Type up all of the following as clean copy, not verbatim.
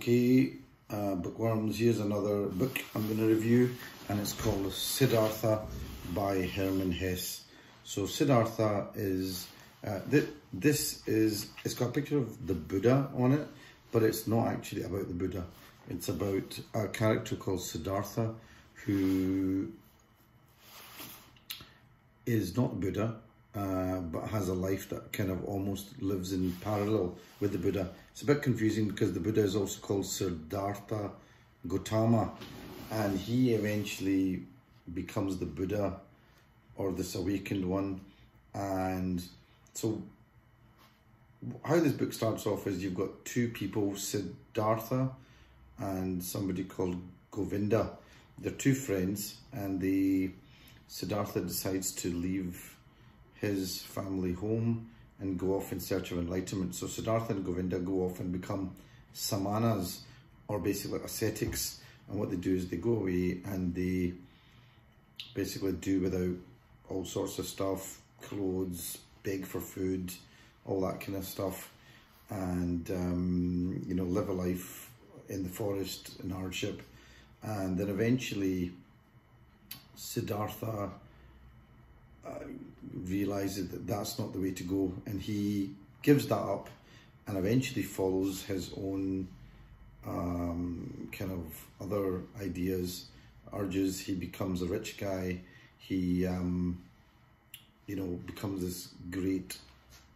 Okay, bookworms, here's another book I'm going to review, and it's called Siddartha by Herman Hesse. So Siddartha is, it's got a picture of the Buddha on it, but it's not actually about the Buddha. It's about a character called Siddartha, who is not Buddha, but has a life that kind of almost lives in parallel with the Buddha. It's a bit confusing because the Buddha is also called Siddartha Gautama, and he eventually becomes the Buddha, or this awakened one. And so how this book starts off is you've got two people, Siddartha and somebody called Govinda. They're two friends, and Siddartha decides to leave his family home and go off in search of enlightenment. So Siddartha and Govinda go off and become samanas, or basically ascetics. And what they do is they go away and they basically do without all sorts of stuff, clothes, beg for food, all that kind of stuff, and you know, live a life in the forest in hardship. And then eventually Siddartha realizes that that's not the way to go, and he gives that up and eventually follows his own kind of other ideas, urges. He becomes a rich guy. He you know, becomes this great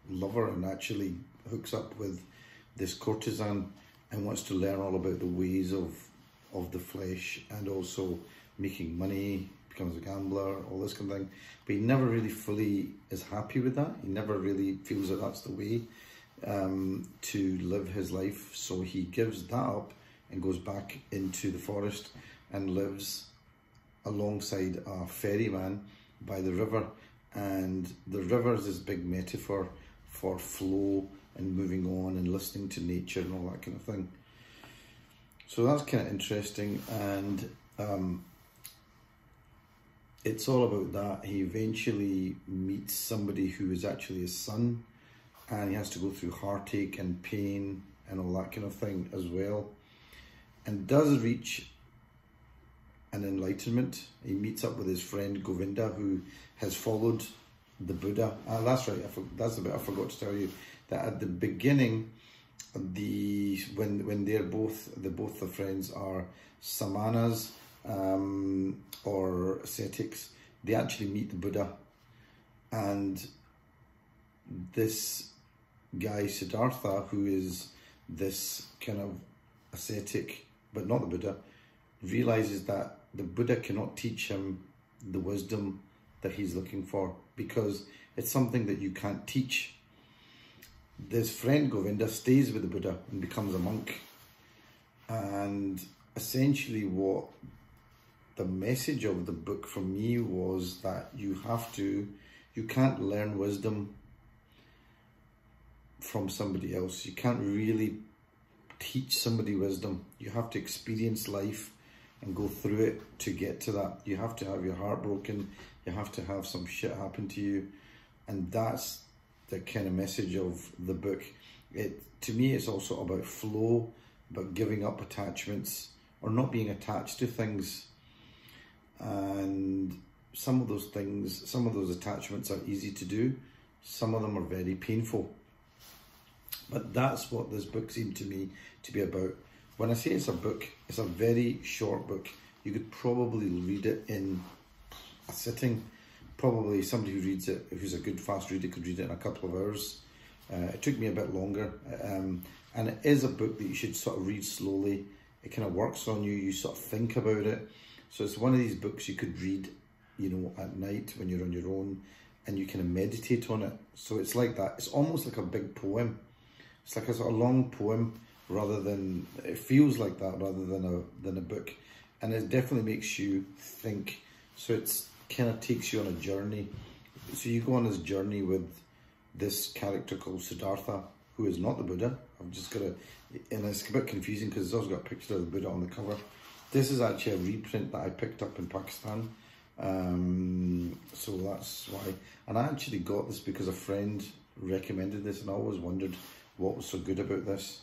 lover and actually hooks up with this courtesan and wants to learn all about the ways of the flesh, and also making money, becomes a gambler, all this kind of thing. But he never really fully is happy with that. He never really feels that that's the way to live his life. So he gives that up and goes back into the forest and lives alongside a ferryman by the river. And the river is this big metaphor for flow and moving on and listening to nature and all that kind of thing. So that's kind of interesting, and it's all about that. He eventually meets somebody who is actually his son, and he has to go through heartache and pain and all that kind of thing as well, and does reach an enlightenment. He meets up with his friend Govinda, who has followed the Buddha. That's right, that's the bit I forgot to tell you, that at the beginning, when they're both the friends are samanas, or ascetics, they actually meet the Buddha, and this guy Siddartha, who is this kind of ascetic but not the Buddha, realizes that the Buddha cannot teach him the wisdom that he's looking for, because it's something that you can't teach. This friend Govinda stays with the Buddha and becomes a monk, and essentially what the message of the book for me was that you can't learn wisdom from somebody else. You can't really teach somebody wisdom. You have to experience life and go through it to get to that. You have to have your heart broken. You have to have some shit happen to you. And that's the kind of message of the book. To me, it's also about flow, about giving up attachments or not being attached to things. And some of those things, some of those attachments are easy to do. Some of them are very painful. But that's what this book seemed to me to be about. When I say it's a book, it's a very short book. You could probably read it in a sitting. Probably somebody who reads it, who's a good fast reader, could read it in a couple of hours. It took me a bit longer. And it is a book that you should sort of read slowly. It kind of works on you. You sort of think about it. So it's one of these books you could read, you know, at night when you're on your own, and you kind of meditate on it. So it's like that. It's almost like a big poem. It's like a sort of long poem, rather than, it feels like that rather than a book. And it definitely makes you think. So it's kind of takes you on a journey. So you go on this journey with this character called Siddartha, who is not the Buddha. I've just got to, and it's a bit confusing because it's also got a picture of the Buddha on the cover. This is actually a reprint that I picked up in Pakistan. So that's why. And I actually got this because a friend recommended this, and I always wondered what was so good about this.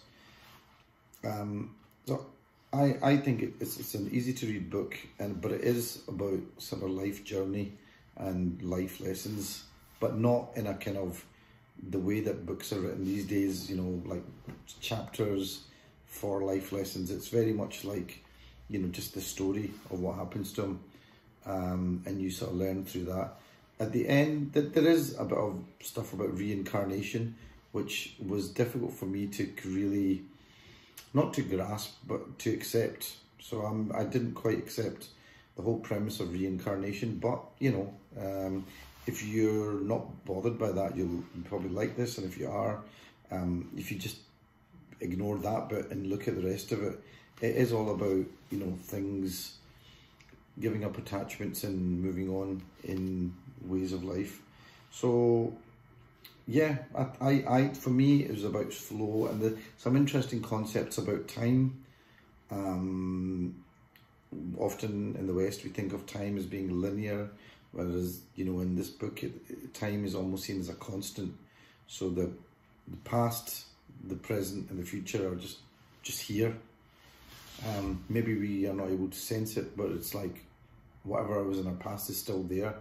So I think it's an easy to read book, but it is about sort of life journey and life lessons, but not in a kind of the way that books are written these days, you know, like chapters for life lessons. It's very much like, you know, just the story of what happens to them, and you sort of learn through that. At the end, there is a bit of stuff about reincarnation, which was difficult for me to really, not to grasp, but to accept. So I didn't quite accept the whole premise of reincarnation, but, you know, if you're not bothered by that, you'll probably like this, and if you are, if you just ignore that bit and look at the rest of it, it is all about, you know, things, giving up attachments and moving on in ways of life. So yeah, I for me it was about flow and some interesting concepts about time. Often in the West we think of time as being linear, whereas, you know, in this book time is almost seen as a constant. So the past, the present and the future are just here. Maybe we are not able to sense it, but it's like whatever was in our past is still there.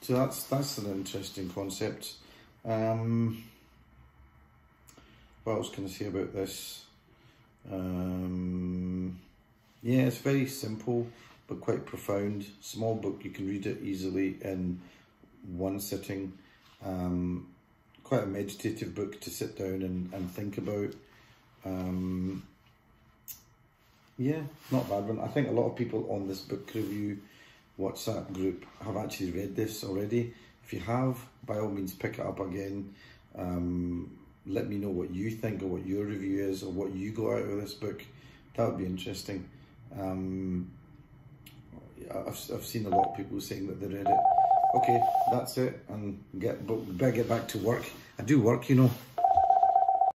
So that's an interesting concept. What else can I say about this? Yeah, it's very simple but quite profound. Small book, you can read it easily in one sitting. Quite a meditative book to sit down and think about. Yeah, not a bad one. I think a lot of people on this book review WhatsApp group have actually read this already. If you have, by all means pick it up again. Let me know what you think or what your review is or what you got out of this book. That would be interesting. I've seen a lot of people saying that they read it. Okay, that's it, and better get back to work. I do work, you know.